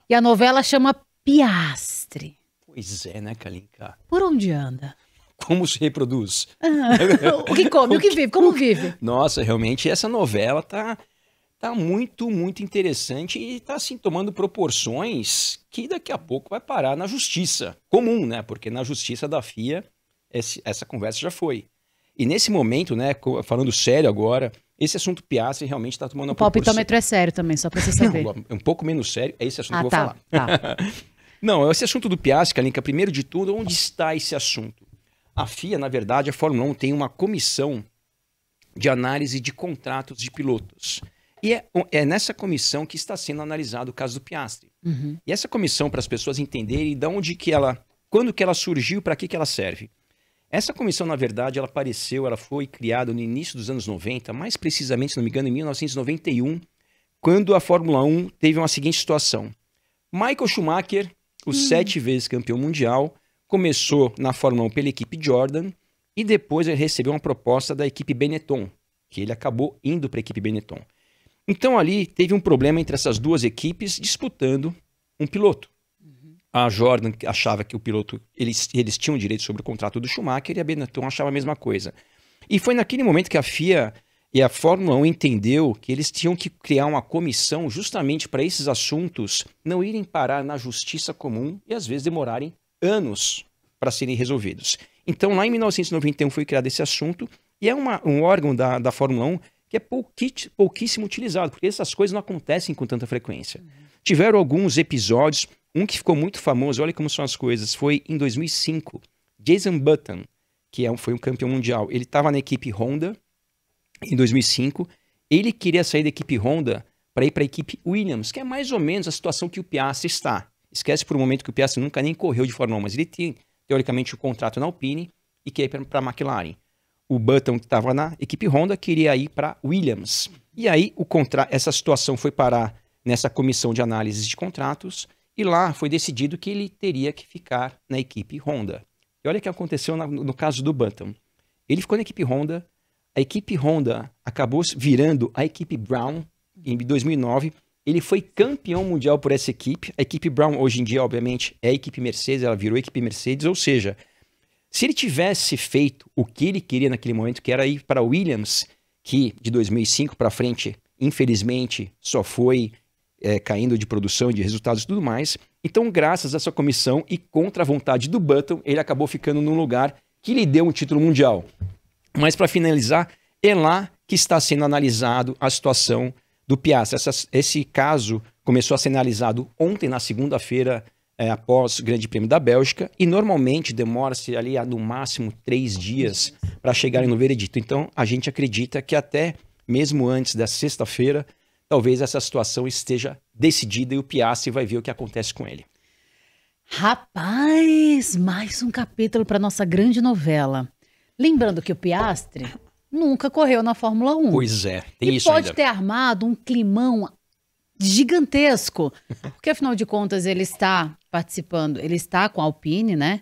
E a novela chama Piastre. Pois é, né, Kalinka? Por onde anda? Como se reproduz? O que come, o que vive, como vive? Nossa, realmente essa novela tá muito, muito interessante e tá assim tomando proporções que daqui a pouco vai parar na justiça comum, né? Porque na justiça da FIA essa conversa já foi. E nesse momento, né, falando sério agora, esse assunto Piastri realmente está tomando O uma proporção... palpitômetro é sério também, só pra você saber. Não, um pouco menos sério, é esse assunto que eu vou tá, falar. tá. Não, esse assunto do Piastri, Kalinka, primeiro de tudo, onde está esse assunto? A FIA, na verdade, a Fórmula 1 tem uma comissão de análise de contratos de pilotos. E é nessa comissão que está sendo analisado o caso do Piastri. Uhum. E essa comissão, para as pessoas entenderem de onde que ela, quando que ela surgiu, para que ela serve. Essa comissão, na verdade, ela foi criada no início dos anos 90, mais precisamente, se não me engano, em 1991, quando a Fórmula 1 teve uma seguinte situação. Michael Schumacher, o 7 vezes campeão mundial, começou na Fórmula 1 pela equipe Jordan e depois ele recebeu uma proposta da equipe Benetton, que ele acabou indo para a equipe Benetton. Então ali teve um problema entre essas duas equipes disputando um piloto. A Jordan achava que o piloto, eles tinham direito sobre o contrato do Schumacher e a Benetton achava a mesma coisa. E foi naquele momento que a FIA e a Fórmula 1 entendeu que eles tinham que criar uma comissão justamente para esses assuntos não irem parar na justiça comum e às vezes demorarem anos para serem resolvidos. Então lá em 1991 foi criado esse assunto e é um órgão da Fórmula 1 que é pouquíssimo utilizado, porque essas coisas não acontecem com tanta frequência. Tiveram alguns episódios, um que ficou muito famoso, olha como são as coisas, foi em 2005. Jason Button, que foi um campeão mundial, ele estava na equipe Honda em 2005, ele queria sair da equipe Honda para ir para a equipe Williams, que é mais ou menos a situação que o Piastri está. Esquece por um momento que o Piastri nunca nem correu de Fórmula 1, mas ele tinha, teoricamente, o contrato na Alpine e queria ir para a McLaren. O Button, que estava na equipe Honda, queria ir para Williams. E aí essa situação foi parar nessa comissão de análise de contratos e lá foi decidido que ele teria que ficar na equipe Honda. E olha o que aconteceu no caso do Button. Ele ficou na equipe Honda, a equipe Honda acabou virando a equipe Brown em 2009. Ele foi campeão mundial por essa equipe. A equipe Brown, hoje em dia, obviamente, é a equipe Mercedes, ela virou a equipe Mercedes, ou seja, se ele tivesse feito o que ele queria naquele momento, que era ir para a Williams, que de 2005 para frente, infelizmente, só foi caindo de produção, de resultados e tudo mais. Então, graças a essa comissão e contra a vontade do Button, ele acabou ficando num lugar que lhe deu um título mundial. Mas, para finalizar, é lá que está sendo analisado a situação do Piastri. Esse caso começou a ser analisado ontem, na segunda-feira, após o Grande Prêmio da Bélgica, e normalmente demora-se ali no máximo 3 dias para chegarem no veredito. Então, a gente acredita que até mesmo antes da sexta-feira, talvez essa situação esteja decidida e o Piastri vai ver o que acontece com ele. Rapaz, mais um capítulo para nossa grande novela. Lembrando que o Piastri nunca correu na Fórmula 1. Pois é, tem e isso pode ainda. ter armado um climão gigantesco, porque afinal de contas ele está participando, ele está com a Alpine, né?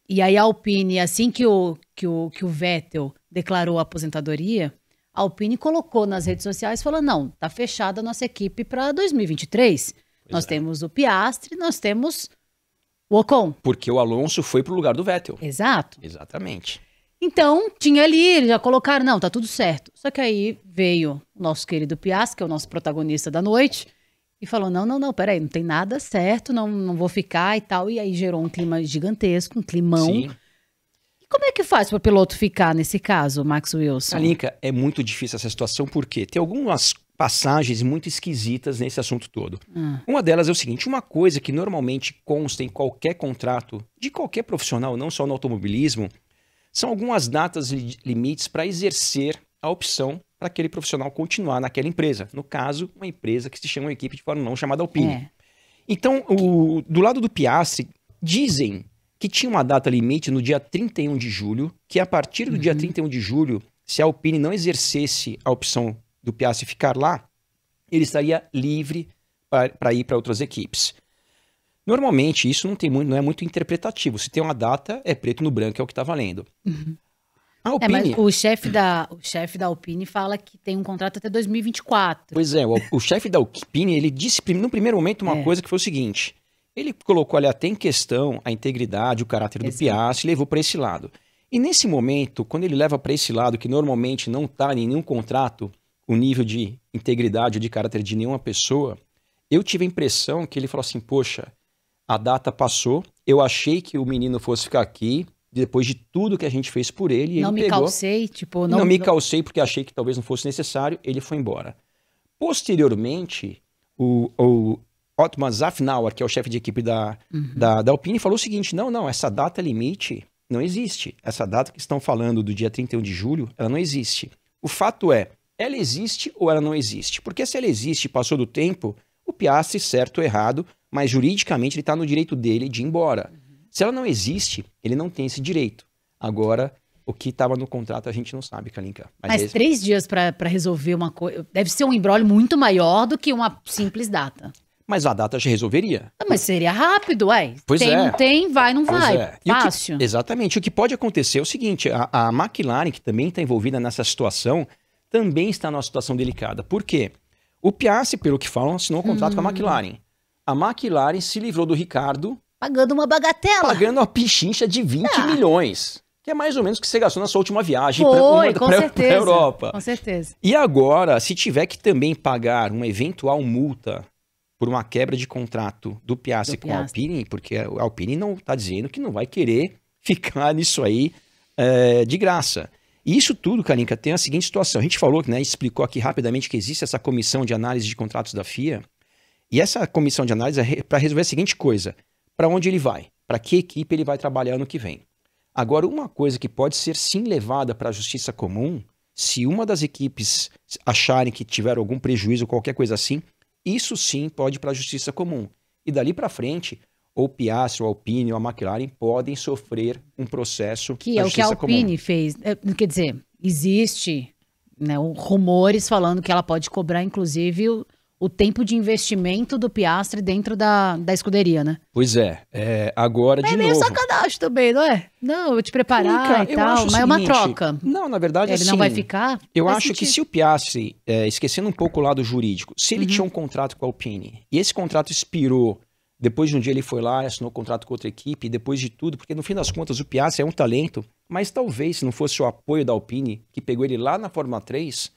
E aí a Alpine, assim que o Vettel declarou a aposentadoria, a Alpine colocou nas redes sociais e falou, não, tá fechada a nossa equipe para 2023. Nós temos o Piastri, nós temos o Ocon. Porque o Alonso foi pro lugar do Vettel. Exato. Exatamente. Então, tinha ali, eles já colocaram, não, tá tudo certo. Só que aí veio o nosso querido Piastri, que é o nosso protagonista da noite, e falou, não, peraí, não tem nada certo, não vou ficar e tal. E aí gerou um clima gigantesco, um climão. Sim. E como é que faz para o piloto ficar nesse caso, Max Wilson? Kalinka, é muito difícil essa situação, porque tem algumas passagens muito esquisitas nesse assunto todo. Uma delas é o seguinte, uma coisa que normalmente consta em qualquer contrato de qualquer profissional, não só no automobilismo, são algumas datas limites para exercer a opção para aquele profissional continuar naquela empresa. No caso, uma empresa que se chama uma equipe de Fórmula 1 chamada Alpine. Então, do lado do Piastri, dizem que tinha uma data limite no dia 31 de julho, que a partir do dia 31 de julho, se a Alpine não exercesse a opção do Piastri ficar lá, ele estaria livre para ir para outras equipes. Normalmente, isso não é muito interpretativo. Se tem uma data, é preto no branco, é o que está valendo. A Alpine... mas o chefe da Alpine fala que tem um contrato até 2024. Pois é, o chefe da Alpine, ele disse no primeiro momento uma coisa que foi o seguinte, ele colocou ali até em questão a integridade, o caráter do Piastri, e levou para esse lado. E nesse momento, quando ele leva para esse lado, que normalmente não está em nenhum contrato, o nível de integridade ou de caráter de nenhuma pessoa, eu tive a impressão que ele falou assim, poxa, a data passou, eu achei que o menino fosse ficar aqui, depois de tudo que a gente fez por ele, não ele me pegou... calcei, tipo... Não me calcei porque achei que talvez não fosse necessário, ele foi embora. Posteriormente, o Otmar Szafnauer, que é o chefe de equipe da Alpine, falou o seguinte, não, essa data limite não existe. Essa data que estão falando do dia 31 de julho, ela não existe. O fato é, ela existe ou ela não existe? Porque se ela existe e passou do tempo, o Piastri, certo ou errado, mas juridicamente ele está no direito dele de ir embora. Se ela não existe, ele não tem esse direito. Agora, o que estava no contrato a gente não sabe, Kalinka. Mas 3 dias para resolver uma coisa... Deve ser um imbróglio muito maior do que uma simples data. Mas a data já resolveria. Mas seria rápido, ué. Pois tem, é. não tem, vai, não Pois vai. é. Fácil. Exatamente. O que pode acontecer é o seguinte, a McLaren, que também está envolvida nessa situação, também está numa situação delicada. Por quê? O Piastri, pelo que falam, assinou um contrato com a McLaren. A McLaren se livrou do Ricardo... Pagando uma bagatela. Pagando uma pichincha de 20 milhões. Que é mais ou menos o que você gastou na sua última viagem para a Europa. Com certeza. E agora, se tiver que também pagar uma eventual multa por uma quebra de contrato do Piastri com a Alpine, porque a Alpine não está dizendo que não vai querer ficar nisso aí de graça. E isso tudo, Kalinka, tem a seguinte situação. A gente falou, né, explicou aqui rapidamente que existe essa comissão de análise de contratos da FIA. E essa comissão de análise é para resolver a seguinte coisa. Para onde ele vai? Para que equipe ele vai trabalhar ano que vem? Agora, uma coisa que pode ser sim levada para a justiça comum, se uma das equipes acharem que tiveram algum prejuízo ou qualquer coisa assim, isso sim pode ir para a justiça comum. E dali para frente, ou o Piastri, ou a Alpine, ou a McLaren podem sofrer um processo que é o que a Alpine fez. Quer dizer, existe, né, rumores falando que ela pode cobrar, inclusive, o tempo de investimento do Piastri dentro da escuderia, né? Pois é. Agora, de novo... É meio sacanagem também, não é? Não, eu vou te preparar e tal, mas é uma troca. Não, na verdade, ele não vai ficar? Eu acho que se o Piastri, esquecendo um pouco o lado jurídico, se ele tinha um contrato com a Alpine, e esse contrato expirou, depois de um dia ele foi lá e assinou um contrato com outra equipe, e depois de tudo, porque no fim das contas o Piastri é um talento, mas talvez se não fosse o apoio da Alpine, que pegou ele lá na Fórmula 3...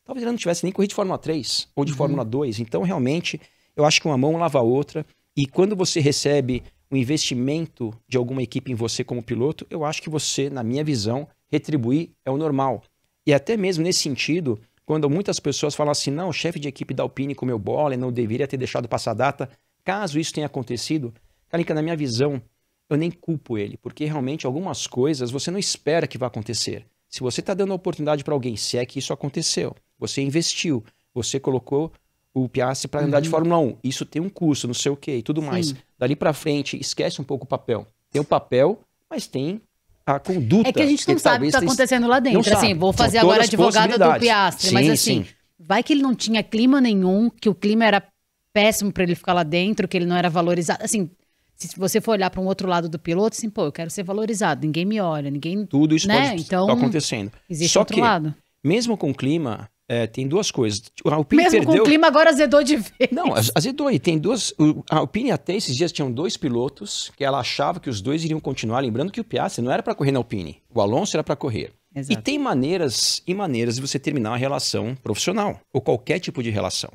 Talvez ele não tivesse nem corrido de Fórmula 3 ou de Fórmula 2. Então, realmente, eu acho que uma mão lava a outra. E quando você recebe um investimento de alguma equipe em você como piloto, eu acho que você, na minha visão, retribuir é o normal. E até mesmo nesse sentido, quando muitas pessoas falam assim, não, o chefe de equipe da Alpine comeu bola, não deveria ter deixado passar a data. Caso isso tenha acontecido, Kalinka, na minha visão, eu nem culpo ele. Porque realmente algumas coisas você não espera que vá acontecer. Se você está dando a oportunidade para alguém, se é que isso aconteceu, você investiu, você colocou o Piastri para andar de Fórmula 1, isso tem um custo, não sei o quê e tudo mais. Dali para frente, esquece um pouco o papel. Tem o papel, mas tem a conduta. É que a gente não sabe o que está acontecendo lá dentro. Assim, vou fazer agora advogada do Piastri, mas assim, vai que ele não tinha clima nenhum, que o clima era péssimo para ele ficar lá dentro, que ele não era valorizado. Assim, se você for olhar para um outro lado do piloto, assim, pô, eu quero ser valorizado, ninguém me olha, ninguém... Tudo isso né? pode então, estar acontecendo. Existe Só outro que, lado. Mesmo com o clima, tem duas coisas. A Alpine mesmo perdeu... com o clima, agora azedou de vez. Não, azedou. E tem duas... A Alpine até esses dias tinham 2 pilotos que ela achava que os 2 iriam continuar. Lembrando que o Piastri não era para correr na Alpine. O Alonso era para correr. Exato. E tem maneiras e maneiras de você terminar uma relação profissional. Ou qualquer tipo de relação.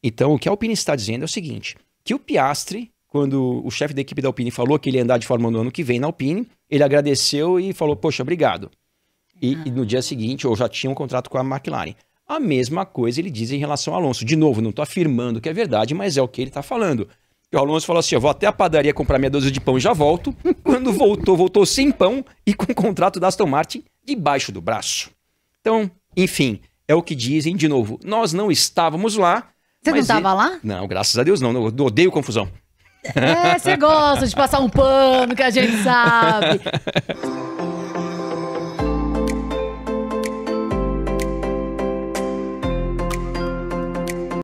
Então, o que a Alpine está dizendo é o seguinte. Que o Piastri... Quando o chefe da equipe da Alpine falou que ele ia andar de Fórmula 1 no ano que vem na Alpine, ele agradeceu e falou, poxa, obrigado. E no dia seguinte, ou já tinha um contrato com a McLaren. A mesma coisa ele diz em relação ao Alonso. De novo, não estou afirmando que é verdade, mas é o que ele está falando. E o Alonso falou assim, eu vou até a padaria comprar meia dúzia de pão e já volto. Quando voltou sem pão e com o contrato da Aston Martin debaixo do braço. Então, enfim, é o que dizem. De novo, nós não estávamos lá. Você não estava lá? Não, graças a Deus não. Eu odeio confusão. Você gosta de passar um pano, que a gente sabe.